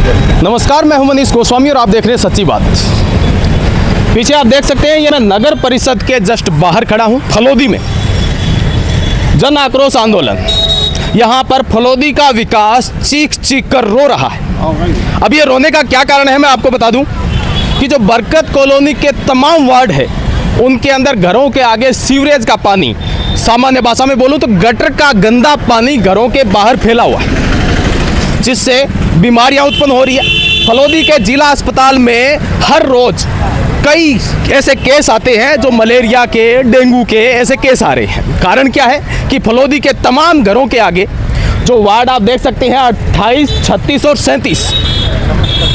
नमस्कार, मैं हूं मनीष गोस्वामी और आप देख रहे हैं सच्ची बात। पीछे आप देख सकते हैं, ये मैं नगर परिषद के जस्ट बाहर खड़ा हूं, फलोदी में। जन आक्रोश आंदोलन, यहाँ पर फलोदी का विकास चीख चीख कर रो रहा है। अब ये रोने का क्या कारण है, मैं आपको बता दूं कि जो बरकत कॉलोनी के तमाम वार्ड है, उनके अंदर घरों के आगे सीवरेज का पानी, सामान्य भाषा में बोलूं तो गटर का गंदा पानी घरों के बाहर फैला हुआ है, जिससे बीमारियां उत्पन्न हो रही है। फलोदी के जिला अस्पताल में हर रोज कई ऐसे केस आते हैं जो मलेरिया के, डेंगू के ऐसे केस आ रहे हैं। कारण क्या है कि फलोदी के तमाम घरों के आगे जो वार्ड आप देख सकते हैं 28, 36 और 37,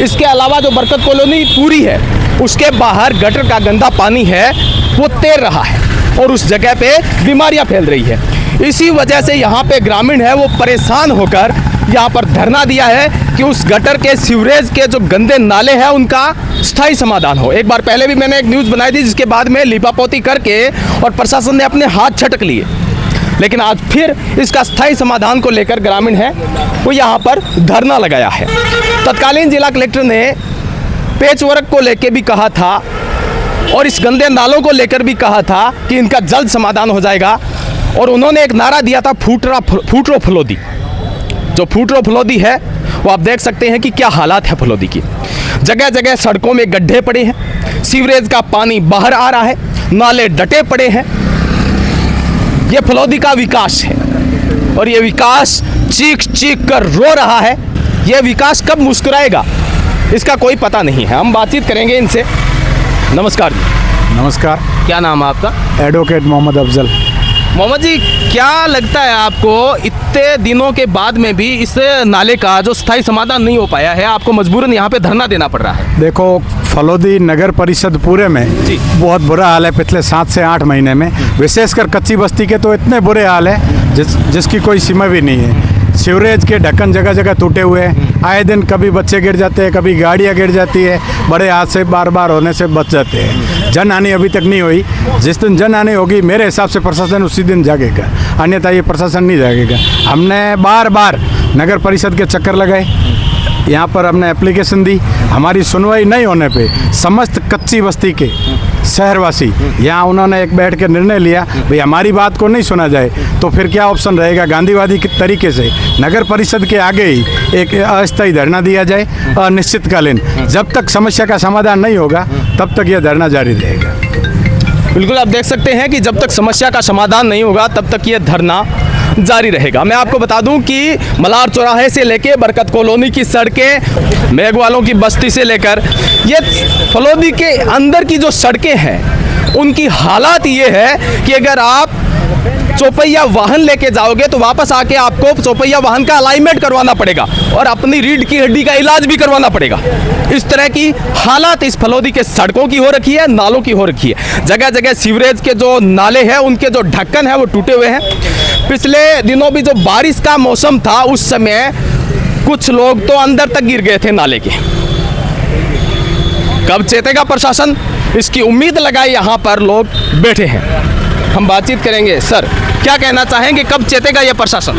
इसके अलावा जो बरकत कॉलोनी पूरी है, उसके बाहर गटर का गंदा पानी है, वो तैर रहा है और उस जगह पे बीमारियां फैल रही है। इसी वजह से यहाँ पे ग्रामीण है वो परेशान होकर यहाँ पर धरना दिया है कि उस गटर के सीवरेज के जो गंदे नाले हैं उनका स्थायी समाधान हो। एक बार पहले भी मैंने एक न्यूज़ बनाई थी, जिसके बाद में लिपापोती करके और प्रशासन ने अपने हाथ छटक लिए, लेकिन आज फिर इसका स्थायी समाधान को लेकर ग्रामीण है वो यहाँ पर धरना लगाया है। तत्कालीन जिला कलेक्टर ने पेच वर्क को लेकर भी कहा था और इस गंदे नालों को लेकर भी कहा था कि इनका जल्द समाधान हो जाएगा, और उन्होंने एक नारा दिया था, फूट रो फलोदी। जो फूट रो फलोदी है वो आप देख सकते हैं कि क्या हालात है फलोदी की। जगह जगह सड़कों में गड्ढे पड़े हैं, सीवरेज का पानी बाहर आ रहा है, नाले डटे पड़े हैं। ये फलोदी का विकास है और ये विकास चीख चीख कर रो रहा है। ये विकास कब मुस्कुराएगा इसका कोई पता नहीं है। हम बातचीत करेंगे इनसे। नमस्कार जी। नमस्कार। क्या नाम है आपका? एडवोकेट मोहम्मद अफजल। मोहम्मद जी, क्या लगता है आपको, इतने दिनों के बाद में भी इस नाले का जो स्थायी समाधान नहीं हो पाया है, आपको मजबूरन यहाँ पे धरना देना पड़ रहा है? देखो, फलोदी नगर परिषद पूरे में जी बहुत बुरा हाल है। पिछले 7 से 8 महीने में, विशेषकर कच्ची बस्ती के तो इतने बुरे हाल है जिसकी कोई सीमा भी नहीं है। सीवरेज के ढक्कन जगह जगह टूटे हुए हैं। आए दिन कभी बच्चे गिर जाते हैं, कभी गाड़ियाँ गिर जाती है। बड़े हादसे बार बार होने से बच जाते हैं। जन हानि अभी तक नहीं हुई। जिस दिन जन हानि होगी मेरे हिसाब से प्रशासन उसी दिन जागेगा, अन्यथा ये प्रशासन नहीं जागेगा। हमने बार बार नगर परिषद के चक्कर लगाए, यहाँ पर हमने एप्लीकेशन दी, हमारी सुनवाई नहीं होने पे समस्त कच्ची बस्ती के शहरवासी यहाँ उन्होंने एक बैठ के निर्णय लिया, भाई हमारी बात को नहीं सुना जाए तो फिर क्या ऑप्शन रहेगा, गांधीवादी के तरीके से नगर परिषद के आगे ही एक अस्थायी धरना दिया जाए अनिश्चितकालीन। जब तक समस्या का समाधान नहीं होगा तब तक यह धरना जारी रहेगा। बिल्कुल, आप देख सकते हैं कि जब तक समस्या का समाधान नहीं होगा तब तक ये धरना जारी रहेगा। मैं आपको बता दूं कि मलार चौराहे से लेके बरकत कॉलोनी की सड़कें, मेघवालों की बस्ती से लेकर ये फलोदी के अंदर की जो सड़कें हैं, उनकी हालात ये है कि अगर आप चौपहिया वाहन लेके जाओगे तो वापस आके आपको चौपहिया वाहन का अलाइनमेंट करवाना पड़ेगा और अपनी रीढ़ की हड्डी का इलाज भी करवाना पड़ेगा। इस तरह की हालात इस फलोदी के सड़कों की हो रखी है, नालों की हो रखी है। जगह जगह सीवरेज के जो नाले हैं उनके जो ढक्कन है वो टूटे हुए हैं। पिछले दिनों भी जो बारिश का मौसम था उस समय कुछ लोग तो अंदर तक गिर गए थे नाले के। कब चेतेगा प्रशासन, इसकी उम्मीद लगाए यहाँ पर लोग बैठे हैं। हम बातचीत करेंगे। सर, क्या कहना चाहेंगे, कब चेतेगा ये प्रशासन?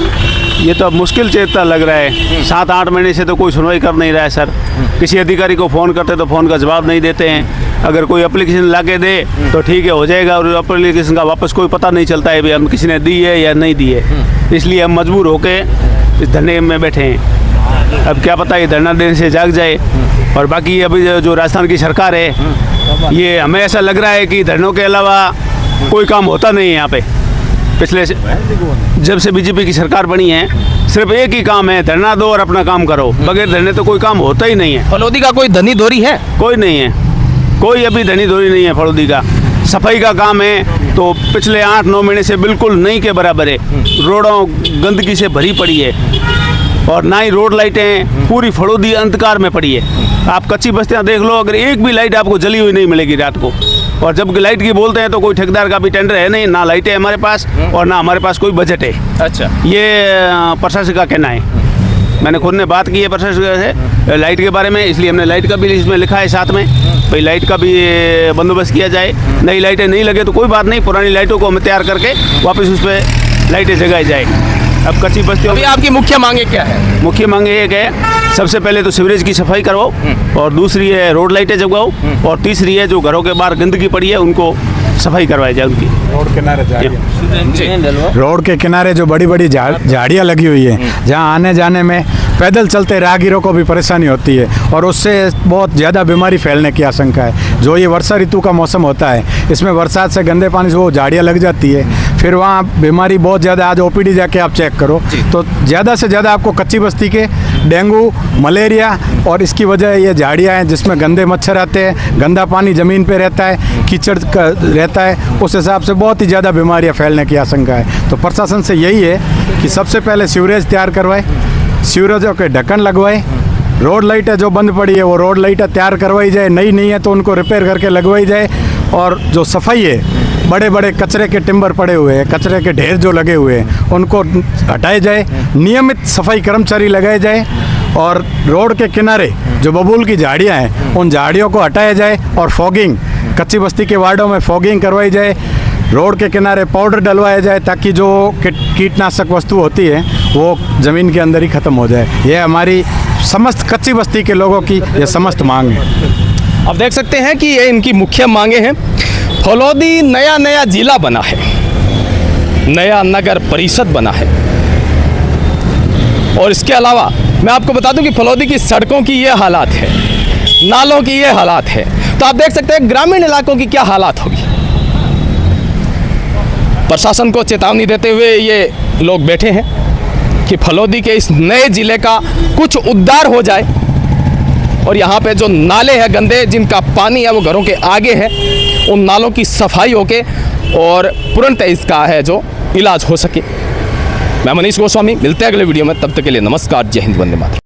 ये तो अब मुश्किल चेतना लग रहा है। 7-8 महीने से तो कोई सुनवाई कर नहीं रहा है सर। किसी अधिकारी को फ़ोन करते तो फ़ोन का जवाब नहीं देते हैं। अगर कोई एप्लीकेशन ला के दे तो ठीक है, हो जाएगा, और एप्लीकेशन का वापस कोई पता नहीं चलता है भाई हम किसी ने दी है या नहीं दी है। इसलिए हम मजबूर होके इस धरने में बैठे हैं। अब क्या पता ये धरना देने से जाग जाए। और बाकी अभी जो राजस्थान की सरकार है, ये हमें ऐसा लग रहा है कि धरनों के अलावा कोई काम होता नहीं है यहाँ पे। पिछले जब से बीजेपी की सरकार बनी है सिर्फ एक ही काम है, धरना दो और अपना काम करो। बगैर धरने तो कोई काम होता ही नहीं है। फलोदी का कोई धनी धोरी है? कोई नहीं है, कोई अभी धनी धोरी नहीं है फलोदी का। सफाई का काम है तो पिछले 8-9 महीने से बिल्कुल नहीं के बराबर है। रोडों गंदगी से भरी पड़ी है और ना ही रोड लाइटें, पूरी फलोदी अंधकार में पड़ी है। आप कच्ची बस्तियाँ देख लो, अगर एक भी लाइट आपको जली हुई नहीं मिलेगी रात को। और जब लाइट की बोलते हैं तो कोई ठेकेदार का भी टेंडर है नहीं, ना लाइटें हमारे पास और ना हमारे पास कोई बजट है। अच्छा, ये प्रशासन का कहना है। मैंने खुद ने बात की है प्रशासन से लाइट के बारे में, इसलिए हमने लाइट का भी इसमें लिखा है साथ में, भाई लाइट का भी बंदोबस्त किया जाए। नई लाइटें नहीं लगे तो कोई बात नहीं, पुरानी लाइटों को हम तैयार करके वापस उस पर लाइटें जगाई जाए। अब कच्ची बस्तियों अभी में आपकी मुख्य मांगे क्या है? मुख्य मांग एक है, सबसे पहले तो सीवरेज की सफाई करवाओ, और दूसरी है रोड लाइटें जगवाओ, और तीसरी है जो घरों के बाहर गंदगी पड़ी है उनको सफाई करवाई जाए उनकी। रोड किनारे जी। रोड के किनारे जो बड़ी बड़ी झाड़ियाँ लगी हुई है, जहाँ आने जाने में पैदल चलते राहगीरों को भी परेशानी होती है और उससे बहुत ज़्यादा बीमारी फैलने की आशंका है। जो ये वर्षा ऋतु का मौसम होता है, इसमें बरसात से गंदे पानी से वो झाड़ियाँ लग जाती है, फिर वहाँ बीमारी बहुत ज़्यादा। आज ओपीडी जाके आप चेक करो तो ज़्यादा से ज़्यादा आपको कच्ची बस्ती के डेंगू, मलेरिया, और इसकी वजह ये झाड़ियाँ हैं जिसमें गंदे मच्छर आते हैं, गंदा पानी ज़मीन पे रहता है, कीचड़ रहता है, उस हिसाब से बहुत ही ज़्यादा बीमारियाँ फैलने की आशंका है। तो प्रशासन से यही है कि सबसे पहले सीवरेज तैयार करवाए, सीवरेजों के ढक्कन लगवाए, रोड लाइटें जो बंद पड़ी है वो रोड लाइटें तैयार करवाई जाए, नई नहीं है तो उनको रिपेयर करके लगवाई जाए, और जो सफाई है, बड़े बड़े कचरे के टिम्बर पड़े हुए हैं, कचरे के ढेर जो लगे हुए हैं उनको हटाए जाए, नियमित सफाई कर्मचारी लगाए जाए, और रोड के किनारे जो बबूल की झाड़ियाँ हैं उन झाड़ियों को हटाया जाए, और फॉगिंग कच्ची बस्ती के वार्डों में फॉगिंग करवाई जाए, रोड के किनारे पाउडर डलवाया जाए ताकि जो कीटनाशक वस्तु होती है वो ज़मीन के अंदर ही ख़त्म हो जाए। यह हमारी समस्त कच्ची बस्ती के लोगों की ये समस्त मांग है। आप देख सकते हैं कि ये इनकी मुख्य मांगे हैं। फलोदी नया जिला बना है, नया नगर परिषद बना है, और इसके अलावा मैं आपको बता दूं कि फलोदी की सड़कों की ये हालात है, नालों की ये हालात है, तो आप देख सकते हैं ग्रामीण इलाकों की क्या हालात होगी। प्रशासन को चेतावनी देते हुए ये लोग बैठे हैं कि फलोदी के इस नए जिले का कुछ उद्धार हो जाए, और यहाँ पे जो नाले हैं गंदे, जिनका पानी है वो घरों के आगे है, उन नालों की सफाई होके और तुरंत इसका है जो इलाज हो सके। मैं मनीष गोस्वामी, मिलते हैं अगले वीडियो में, तब तक के लिए नमस्कार, जय हिंद, वंदे मातरम।